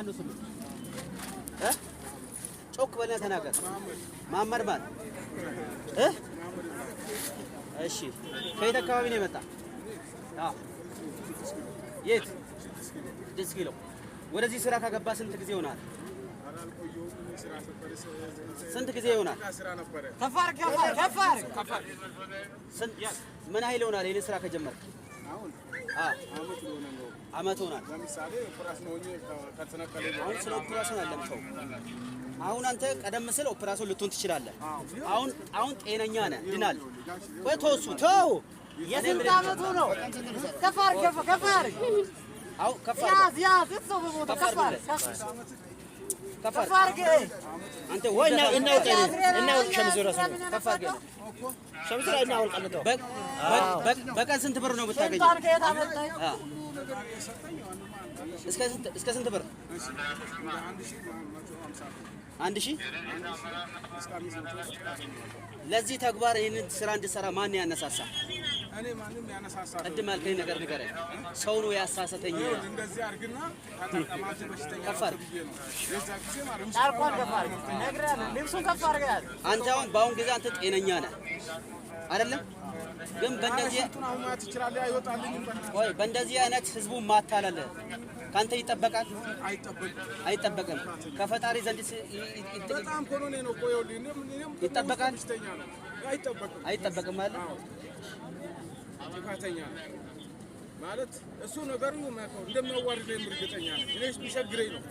አንዱ ስም ጮክ በልና ተናገር። ማመር ማለት እሺ፣ ከየት አካባቢ ነው የመጣ? አዎ፣ የት? 6 ኪሎ። ወደዚህ ስራ ካገባ ስንት ጊዜ ሆናል? ስንት ጊዜ ይሆናል? ከፋር ምን ኃይል ሆናል? ይሄን ስራ ከጀመርክ አመት ሆናል። ለምሳሌ ኦፕራሽን ሆኜ ከተነቀለ አሁን ስለ ኦፕራሽን አለምተው አሁን አንተ ቀደም ሲል ኦፕራሽን ልትሆን ትችላለህ። አሁን ጤነኛ ነህ፣ ድናል። ወይ ተወሱ ተው። የስንት አመቱ ነው? ከፋር አው ከፋር ያዝ እሱ በሞት ከፋር አንተ ወይ እናው ሸምዙራ ከፋር ሸምዙራ እናው ቀልተው በቀን ስንት ብር ነው የምታገኘው? እስከ ስንት ብር? 1000 ለዚህ ተግባር ይሄንን ስራ እንድሰራ ማን ያነሳሳ? እኔ ማንንም ያነሳሳ ቅድም ያልከኝ ነገር ንገረኝ። ሰው ነው ያሳሰተኝ። እንደዚህ አድርግና ተጠቀማችሁ በሽተኛ ከፋር የዛ ጊዜ ማለት ጣልቋን ከፋር ነግረህ ልብሱን ከፋር ጋር አንተ አሁን በአሁን ጊዜ አንተ ጤነኛ ነህ አይደለም? ግን በእንደዚህ ማት ይችላል አይወጣልኝም። ወይ በእንደዚህ አይነት ህዝቡን ማታለል ካንተ ይጠበቃል? አይጠበቅም። ከፈጣሪ ዘንድ በጣም ኮሎኔ ነው ቆየልኝ ይጠበቃል? አይጠበቅም ማለት ጥፋተኛ ማለት እሱ ነገሩ ማከው እንደማዋርደኝ እርግጠኛ ነኝ። እኔስ ቢሸግረኝ ነው